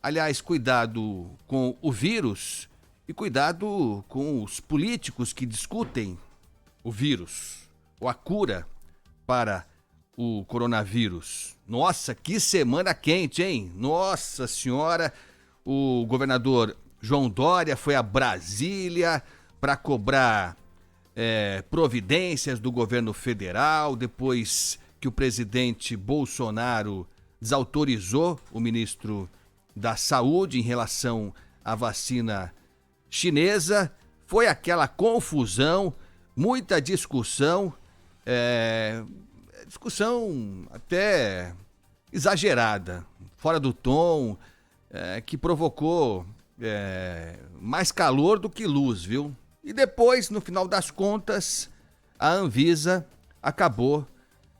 Aliás, cuidado com o vírus e cuidado com os políticos que discutem o vírus ou a cura para o coronavírus. Nossa, que semana quente, hein? Nossa Senhora, o governador João Dória foi a Brasília para cobrar providências do governo federal, depois que o presidente Bolsonaro desautorizou o ministro da Saúde em relação à vacina chinesa. Foi aquela confusão, muita discussão, discussão até exagerada, fora do tom, que provocou mais calor do que luz, viu? E depois, no final das contas, a Anvisa acabou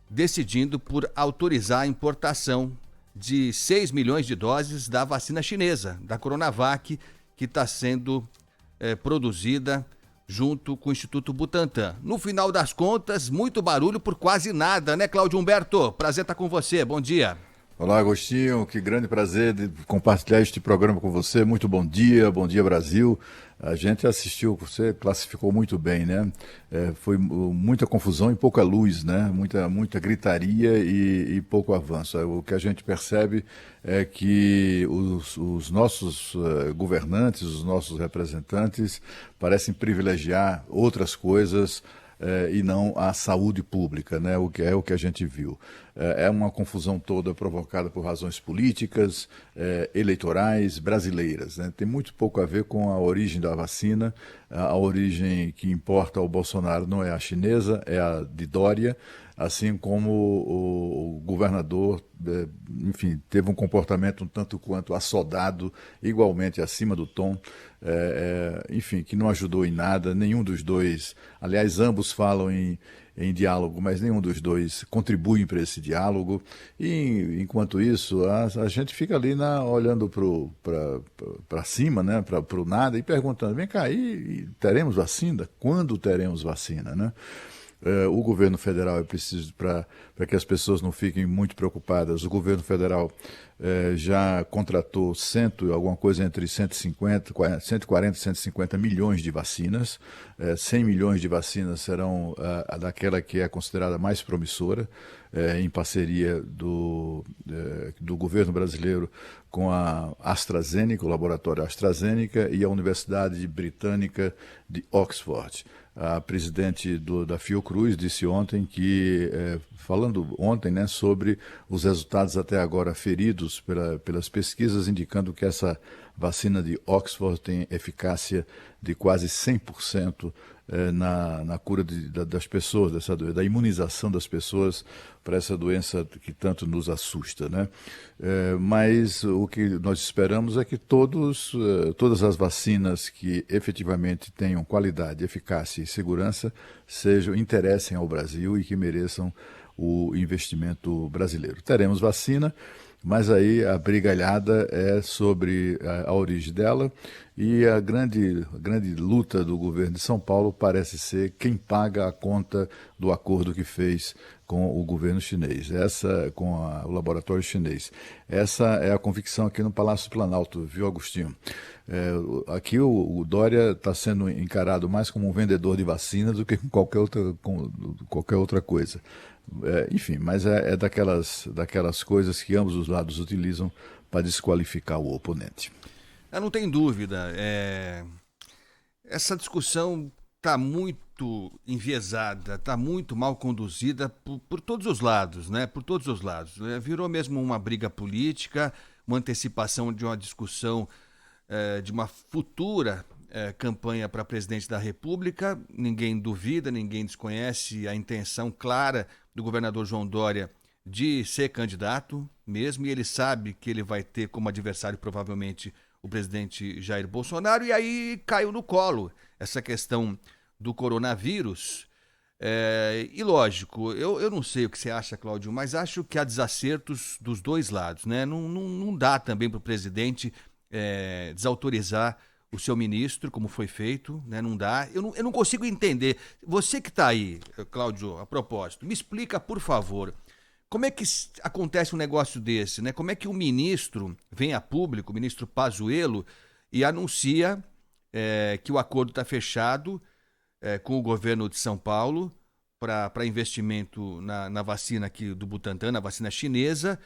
decidindo por autorizar a importação de 6 milhões de doses da vacina chinesa, da Coronavac, que está sendo produzida junto com o Instituto Butantan. No final das contas, muito barulho por quase nada, né, Cláudio Humberto? Prazer estar com você, bom dia. Olá, Agostinho, que grande prazer de compartilhar este programa com você. Muito bom dia Brasil. A gente assistiu, você classificou muito bem, né? Foi muita confusão e pouca luz, né? Muita gritaria e pouco avanço. O que a gente percebe é que os nossos governantes, os nossos representantes parecem privilegiar outras coisas e não a saúde pública, né? O que a gente viu. É uma confusão toda provocada por razões políticas, eleitorais, brasileiras, né? Tem muito pouco a ver com a origem da vacina. A origem que importa ao Bolsonaro não é a chinesa, é a de Dória, assim como o governador, enfim, teve um comportamento um tanto quanto assodado, igualmente acima do tom, enfim, que não ajudou em nada, nenhum dos dois, aliás, ambos falam em diálogo, mas nenhum dos dois contribui para esse diálogo. E, enquanto isso, a gente fica ali olhando para cima, né, para o nada, e perguntando, vem cá, e teremos vacina? Quando teremos vacina, né? O governo federal é preciso, para que as pessoas não fiquem muito preocupadas, o governo federal já contratou alguma coisa entre 140 e 150 milhões de vacinas. 100 milhões de vacinas serão daquela que é considerada mais promissora, em parceria do governo brasileiro com a AstraZeneca, o laboratório AstraZeneca, e a Universidade Britânica de Oxford. A presidente da Fiocruz disse ontem falando ontem, né, sobre os resultados até agora feridos pelas pesquisas, indicando que essa vacina de Oxford tem eficácia de quase 100% na cura das pessoas, dessa doença, da imunização das pessoas para essa doença que tanto nos assusta, né? Mas o que nós esperamos é que todas as vacinas que efetivamente tenham qualidade, eficácia e segurança interessem ao Brasil e que mereçam o investimento brasileiro. Teremos vacina, mas aí a brigalhada é sobre a origem dela, e a grande luta do governo de São Paulo parece ser quem paga a conta do acordo que fez com o governo chinês, com o laboratório chinês. Essa é a convicção aqui no Palácio Planalto, viu, Agostinho? Aqui o Dória está sendo encarado mais como um vendedor de vacina do que com qualquer outra coisa. Enfim, mas é daquelas coisas que ambos os lados utilizam para desqualificar o oponente. Não tem dúvida. Essa discussão está muito enviesada, está muito mal conduzida por todos os lados, né? Por todos os lados. Virou mesmo uma briga política, uma antecipação de uma discussão de uma futura campanha para presidente da República. Ninguém duvida, ninguém desconhece a intenção clara do governador João Dória de ser candidato mesmo, e ele sabe que ele vai ter como adversário provavelmente o presidente Jair Bolsonaro, e aí caiu no colo essa questão do coronavírus. E lógico, eu não sei o que você acha, Cláudio, mas acho que há desacertos dos dois lados, né? Não dá também para o presidente desautorizar o seu ministro, como foi feito, né? Não dá. Eu não consigo entender. Você que está aí, Cláudio, a propósito, me explica, por favor, Como é que acontece um negócio desse, né? Como é que o ministro vem a público, o ministro Pazuello, e anuncia que o acordo está fechado com o governo de São Paulo para investimento na vacina aqui do Butantan, na vacina chinesa,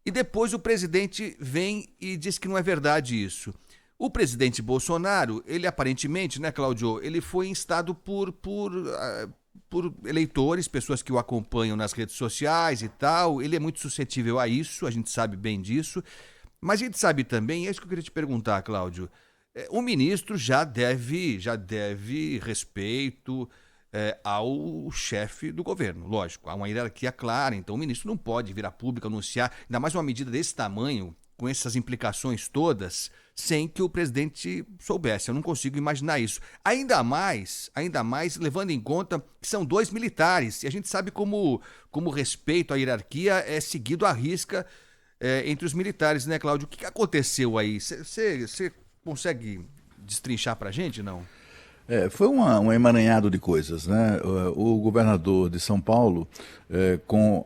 e depois o presidente vem e diz que não é verdade isso. O presidente Bolsonaro, ele aparentemente, né, Cláudio, ele foi instado por eleitores, pessoas que o acompanham nas redes sociais e tal. Ele é muito suscetível a isso, a gente sabe bem disso. Mas a gente sabe também, é isso que eu queria te perguntar, Cláudio, o ministro já deve respeito ao chefe do governo, lógico, há uma hierarquia clara, então o ministro não pode vir a público anunciar, ainda mais uma medida desse tamanho, com essas implicações todas, sem que o presidente soubesse. Eu não consigo imaginar isso. Ainda mais levando em conta que são 2 militares, e a gente sabe como o respeito à hierarquia é seguido à risca entre os militares, né, Cláudio? O que aconteceu aí? Você consegue destrinchar pra gente, não? Foi um emaranhado de coisas, né? O governador de São Paulo, com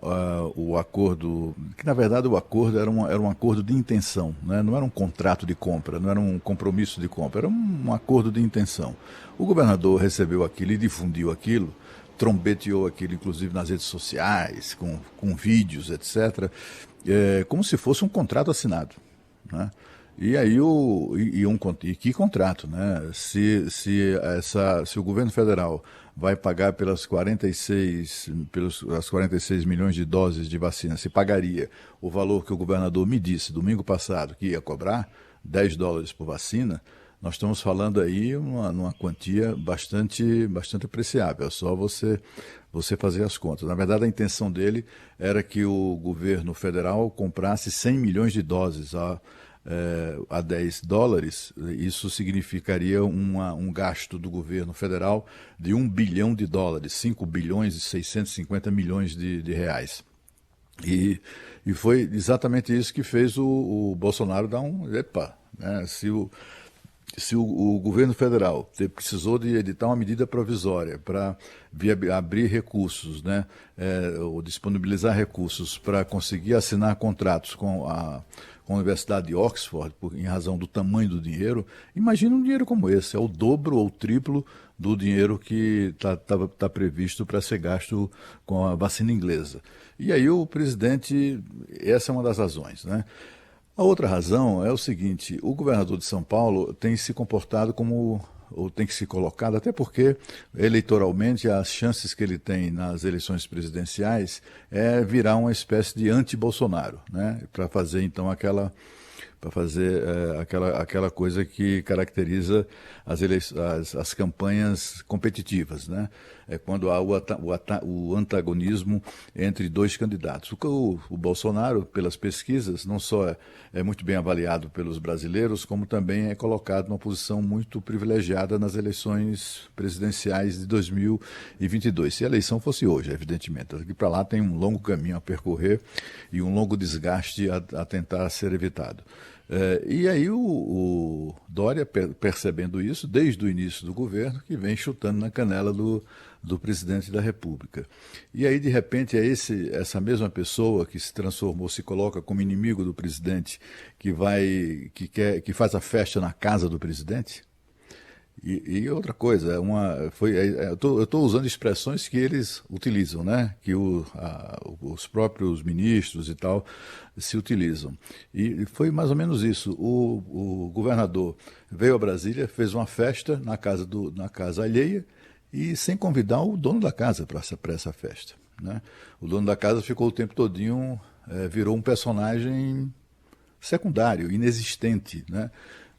o acordo, que na verdade o acordo era um acordo de intenção, né? Não era um contrato de compra, não era um compromisso de compra, era um acordo de intenção. O governador recebeu aquilo e difundiu aquilo, trombeteou aquilo, inclusive nas redes sociais, com vídeos, etc., como se fosse um contrato assinado, né? E aí e que contrato, né? Se o governo federal vai pagar as 46 milhões de doses de vacina, se pagaria o valor que o governador me disse domingo passado que ia cobrar, $10 por vacina, nós estamos falando aí numa quantia bastante apreciável. É só você fazer as contas. Na verdade, a intenção dele era que o governo federal comprasse 100 milhões de doses a $10, isso significaria um gasto do governo federal de $1 bilhão, 5 bilhões e 650 milhões de reais. E foi exatamente isso que fez o Bolsonaro dar epa, né? Se o governo federal precisou de editar uma medida provisória para abrir recursos, né, ou disponibilizar recursos para conseguir assinar contratos com a Universidade de Oxford, em razão do tamanho do dinheiro, imagina um dinheiro como esse, é o dobro ou o triplo do dinheiro que está previsto para ser gasto com a vacina inglesa. E aí o presidente, essa é uma das razões, né? A outra razão é o seguinte: o governador de São Paulo tem se comportado ou tem que se colocado, até porque eleitoralmente as chances que ele tem nas eleições presidenciais é virar uma espécie de anti-Bolsonaro, né? Para fazer então aquela coisa que caracteriza as campanhas competitivas, né? É quando há o antagonismo entre 2 candidatos. O Bolsonaro, pelas pesquisas, não só é muito bem avaliado pelos brasileiros, como também é colocado numa posição muito privilegiada nas eleições presidenciais de 2022. Se a eleição fosse hoje, evidentemente. Daqui para lá tem um longo caminho a percorrer e um longo desgaste a tentar ser evitado. E aí o Dória, percebendo isso, desde o início do governo, que vem chutando na canela do presidente da República. E aí, de repente, essa mesma pessoa que se coloca como inimigo do presidente, que faz a festa na casa do presidente. E outra coisa, eu estou usando expressões que eles utilizam, né? Que os próprios ministros e tal se utilizam. E foi mais ou menos isso. O governador veio a Brasília, fez uma festa na casa alheia e sem convidar o dono da casa para essa festa, né? O dono da casa ficou o tempo todinho, virou um personagem secundário, inexistente, né?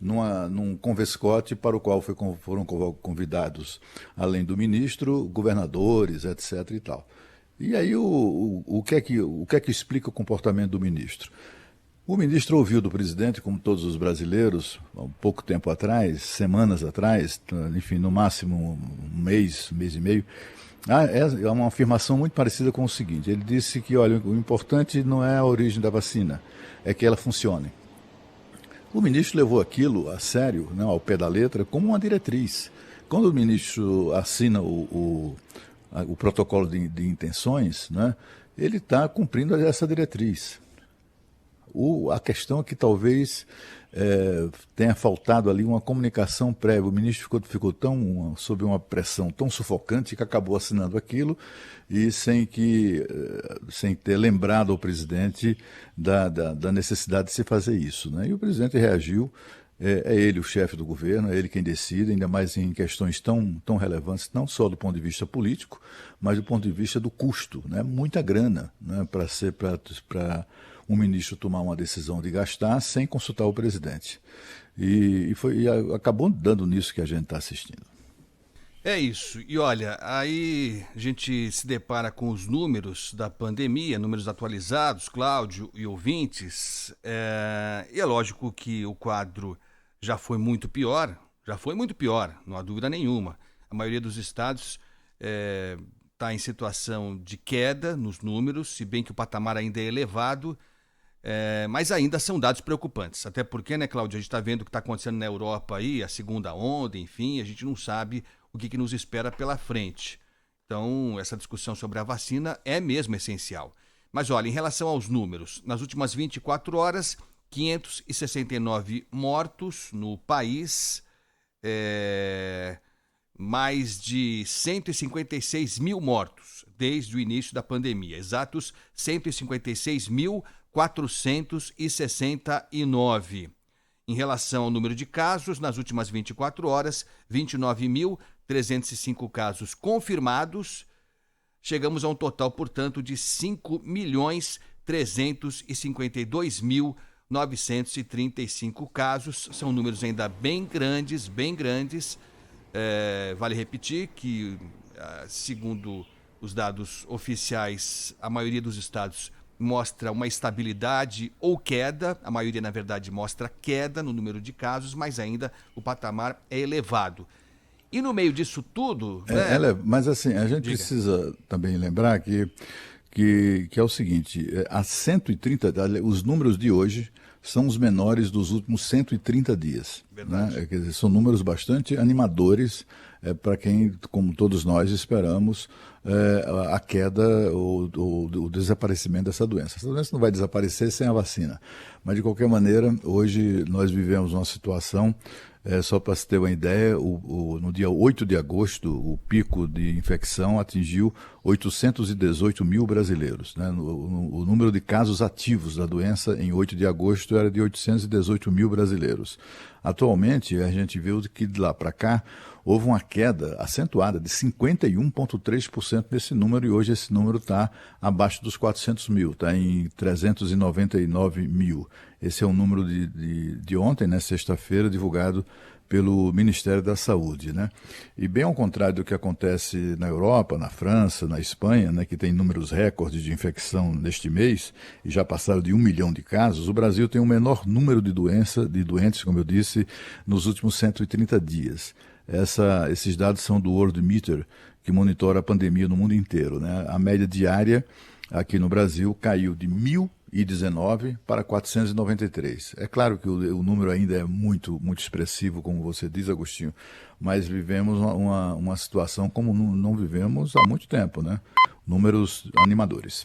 Num convescote para o qual foram convidados, além do ministro, governadores, etc. e tal. E aí o que é que explica o comportamento do ministro? O ministro ouviu do presidente, como todos os brasileiros, há um pouco tempo atrás, semanas atrás, enfim, no máximo um mês e meio, é uma afirmação muito parecida com o seguinte: ele disse que, olha, o importante não é a origem da vacina, é que ela funcione. O ministro levou aquilo a sério, né, ao pé da letra, como uma diretriz. Quando o ministro assina o protocolo de intenções, né, ele está cumprindo essa diretriz. A questão é que talvez tenha faltado ali uma comunicação prévia. O ministro ficou tão sob uma pressão tão sufocante que acabou assinando aquilo e sem ter lembrado ao presidente da necessidade de se fazer isso, né? E o presidente reagiu. É ele o chefe do governo, é ele quem decide, ainda mais em questões tão relevantes, não só do ponto de vista político, mas do ponto de vista do custo, né? Muita grana, né? Para um ministro tomar uma decisão de gastar sem consultar o presidente. E acabou dando nisso que a gente está assistindo. É isso. E olha, aí a gente se depara com os números da pandemia, números atualizados, Cláudio e ouvintes. E é lógico que o quadro já foi muito pior, não há dúvida nenhuma. A maioria dos estados está em situação de queda nos números, se bem que o patamar ainda é elevado, mas ainda são dados preocupantes. Até porque, né, Cláudio, a gente está vendo o que está acontecendo na Europa aí, a segunda onda, enfim, a gente não sabe o que nos espera pela frente. Então, essa discussão sobre a vacina é mesmo essencial. Mas olha, em relação aos números, nas últimas 24 horas, 569 mortos no país, mais de 156 mil mortos desde o início da pandemia, exatos 156.469. Em relação ao número de casos, nas últimas 24 horas, 29.305 casos confirmados. Chegamos a um total, portanto, de 5.352.935 casos. São números ainda bem grandes, bem grandes. Vale repetir que, segundo os dados oficiais, a maioria dos estados mostra uma estabilidade ou queda. A maioria, na verdade, mostra queda no número de casos, mas ainda o patamar é elevado. E no meio disso tudo... Mas assim, a gente precisa também lembrar que é o seguinte, há 130, os números de hoje são os menores dos últimos 130 dias. Né? Quer dizer, são números bastante animadores para quem, como todos nós, esperamos a queda ou o desaparecimento dessa doença. Essa doença não vai desaparecer sem a vacina. Mas, de qualquer maneira, hoje nós vivemos uma situação, só para se ter uma ideia, no dia 8 de agosto, o pico de infecção atingiu 818 mil brasileiros. Né? O número de casos ativos da doença em 8 de agosto era de 818 mil brasileiros. Atualmente, a gente viu que de lá para cá houve uma queda acentuada de 51,3% desse número, e hoje esse número está abaixo dos 400 mil, está em 399 mil. Esse é o número de ontem, né, sexta-feira, divulgado pelo Ministério da Saúde, né? E bem ao contrário do que acontece na Europa, na França, na Espanha, né, que tem números recordes de infecção neste mês, e já passaram de 1 milhão de casos, o Brasil tem o menor número de doentes, como eu disse, nos últimos 130 dias. Esses dados são do Worldometer, que monitora a pandemia no mundo inteiro, né? A média diária aqui no Brasil caiu de 1.019 para 493. É claro que o número ainda é muito, muito expressivo, como você diz, Agostinho, mas vivemos uma situação como não vivemos há muito tempo, né? Números animadores.